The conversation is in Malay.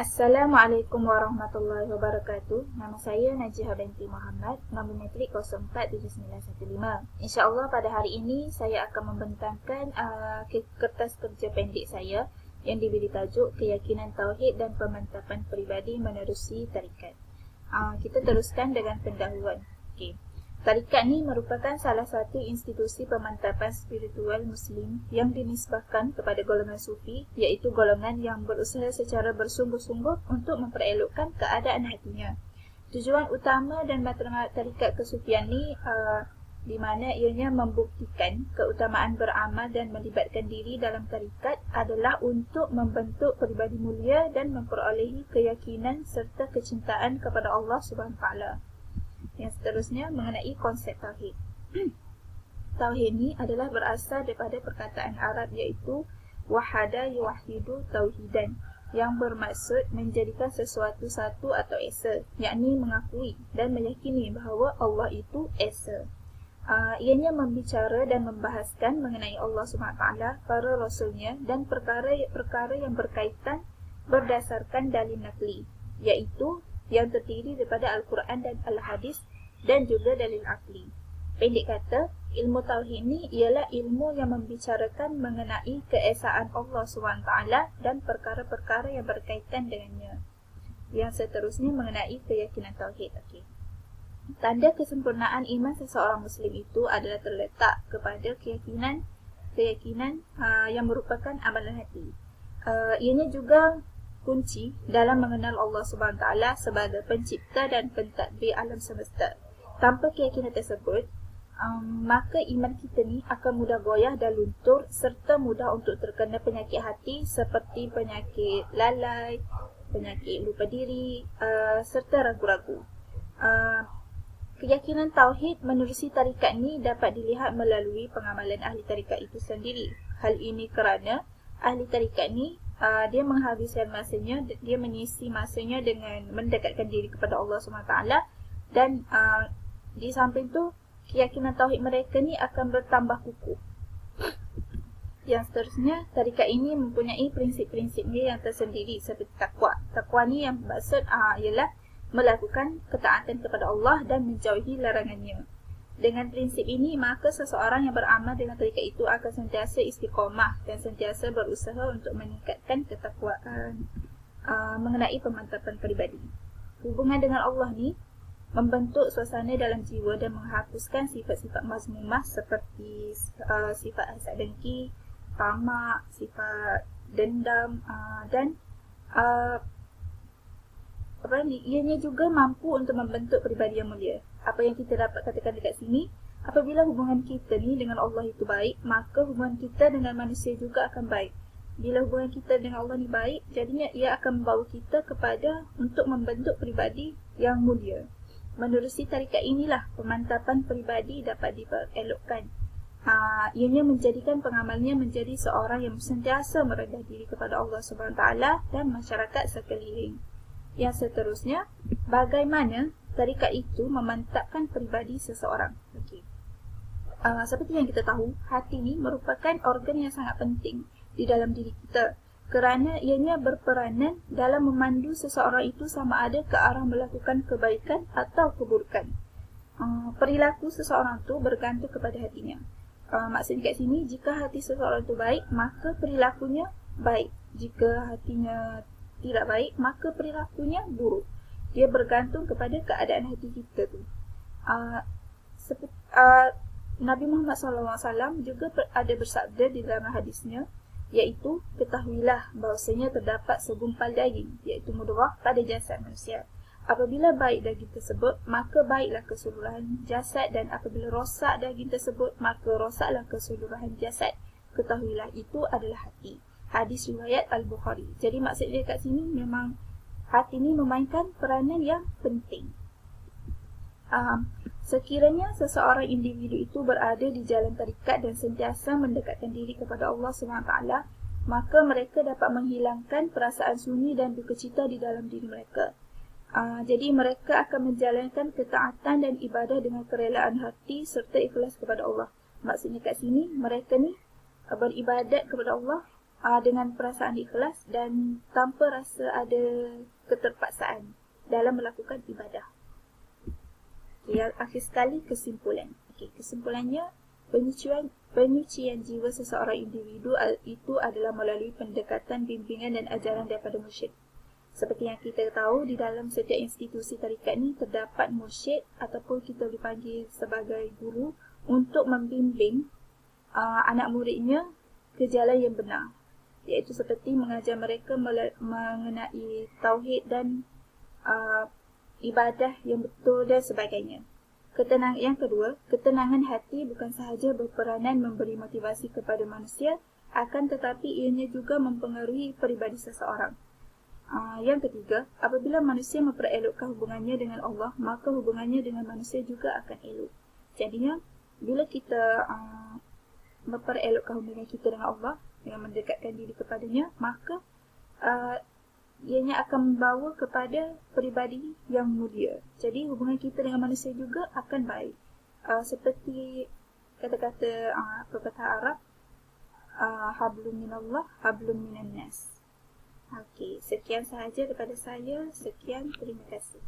Assalamualaikum warahmatullahi wabarakatuh. Nama saya Najihah binti Muhammad, nombor matrik 047915. InsyaAllah pada hari ini saya akan membentangkan kertas kerja pendek saya yang diberi tajuk Keyakinan Tauhid dan Pemantapan Peribadi Menerusi Tarikat. Kita teruskan dengan pendahuluan. Okey. Tarikat ni merupakan salah satu institusi pemantapan spiritual Muslim yang dinisbahkan kepada golongan sufi, iaitu golongan yang berusaha secara bersungguh-sungguh untuk memperelokkan keadaan hatinya. Tujuan utama dan matlamat tarikat kesufian ni di mana ianya membuktikan keutamaan beramal dan melibatkan diri dalam tarikat adalah untuk membentuk peribadi mulia dan memperolehi keyakinan serta kecintaan kepada Allah Subhanahu Wa Taala. Yang seterusnya mengenai konsep Tauhid. Tauhid ni adalah berasal daripada perkataan Arab iaitu wahada yuwahidu tauhidan, yang bermaksud menjadikan sesuatu satu atau esa, yakni mengakui dan meyakini bahawa Allah itu esa. Ianya membicara dan membahaskan mengenai Allah SWT, para rasulnya dan perkara-perkara yang berkaitan berdasarkan dalil nakli, iaitu yang terdiri daripada Al-Quran dan Al-Hadis dan juga dalil akli. Pendek kata, ilmu Tauhid ni ialah ilmu yang membicarakan mengenai keesaan Allah SWT dan perkara-perkara yang berkaitan dengannya. Yang seterusnya mengenai keyakinan Tauhid. Okay. Tanda kesempurnaan iman seseorang Muslim itu adalah terletak kepada keyakinan yang merupakan amalan hati. Ianya juga kunci dalam mengenal Allah Subhanahu Taala sebagai pencipta dan pentadbir alam semesta. Tanpa keyakinan tersebut, maka iman kita ni akan mudah goyah dan luntur serta mudah untuk terkena penyakit hati seperti penyakit lalai, penyakit lupa diri, serta ragu-ragu. Keyakinan Tauhid menerusi tarikat ni dapat dilihat melalui pengamalan ahli tarikat itu sendiri. Hal ini kerana ahli tarikat ni dia menghabiskan masanya, dia mengisi masanya dengan mendekatkan diri kepada Allah SWT, dan di samping tu keyakinan tauhid mereka ni akan bertambah kukuh. Yang seterusnya, tarikat ini mempunyai prinsip-prinsipnya yang tersendiri seperti takwa. Takwa ni yang bermaksud ialah melakukan ketaatan kepada Allah dan menjauhi larangannya. Dengan prinsip ini, maka seseorang yang beramal dengan tarikat itu akan sentiasa istiqamah dan sentiasa berusaha untuk meningkatkan ketakwaan mengenai pemantapan peribadi. Hubungan dengan Allah ni membentuk suasana dalam jiwa dan menghapuskan sifat-sifat mazmumah seperti sifat hasad dengki, tamak, sifat dendam dan ianya juga mampu untuk membentuk peribadi yang mulia. Apa yang kita dapat katakan dekat sini, apabila hubungan kita ni dengan Allah itu baik, maka hubungan kita dengan manusia juga akan baik. Bila hubungan kita dengan Allah ni baik, jadinya ia akan membawa kita kepada untuk membentuk peribadi yang mulia. Menerusi tarikat inilah pemantapan peribadi dapat diperelokkan. Ianya menjadikan pengamalnya menjadi seorang yang sentiasa merendah diri kepada Allah SWT dan masyarakat sekeliling. Yang seterusnya, bagaimana tarikat itu memantapkan peribadi seseorang. Okay. Seperti yang kita tahu, hati ni merupakan organ yang sangat penting di dalam diri kita, kerana ianya berperanan dalam memandu seseorang itu sama ada ke arah melakukan kebaikan atau keburukan. Perilaku seseorang itu bergantung kepada hatinya. Maksudnya kat sini, jika hati seseorang itu baik, maka perilakunya baik. Jika hatinya tidak baik, maka perilakunya buruk. Dia bergantung kepada keadaan hati kita tu. Nabi Muhammad SAW juga ada bersabda di dalam hadisnya, iaitu ketahuilah bahawasanya terdapat segumpal daging, iaitu mudghah pada jasad manusia. Apabila baik daging tersebut, maka baiklah keseluruhan jasad, dan apabila rosak daging tersebut, maka rosaklah keseluruhan jasad. Ketahuilah itu adalah hati. Hadis riwayat Al-Bukhari. Jadi maksudnya kat sini memang hati ni memainkan peranan yang penting. Sekiranya seseorang individu itu berada di jalan tarikat dan sentiasa mendekatkan diri kepada Allah SWT, maka mereka dapat menghilangkan perasaan sunyi dan duka cita di dalam diri mereka. Jadi mereka akan menjalankan ketaatan dan ibadah dengan kerelaan hati serta ikhlas kepada Allah. Maksudnya kat sini mereka ni beribadat kepada Allah dengan perasaan ikhlas dan tanpa rasa ada keterpaksaan dalam melakukan ibadah. Yang akhir sekali, kesimpulan. Kesimpulannya, penyucian jiwa seseorang individu itu adalah melalui pendekatan, bimbingan dan ajaran daripada mursyid. Seperti yang kita tahu, di dalam setiap institusi tarikat ni terdapat mursyid ataupun kita dipanggil sebagai guru untuk membimbing anak muridnya ke jalan yang benar, iaitu seperti mengajar mereka mengenai tauhid dan ibadah yang betul dan sebagainya. Yang kedua, ketenangan hati bukan sahaja berperanan memberi motivasi kepada manusia, akan tetapi ianya juga mempengaruhi peribadi seseorang. Yang ketiga, apabila manusia memperelokkan hubungannya dengan Allah, maka hubungannya dengan manusia juga akan elok. Jadinya, bila kita memperelokkan hubungan kita dengan Allah, dengan mendekatkan diri kepadanya, maka ianya akan membawa kepada peribadi yang mulia. Jadi hubungan kita dengan manusia juga akan baik. Seperti kata-kata pepatah Arab, hablum minallah, hablum minan nas. Okey, sekian sahaja daripada saya. Sekian, terima kasih.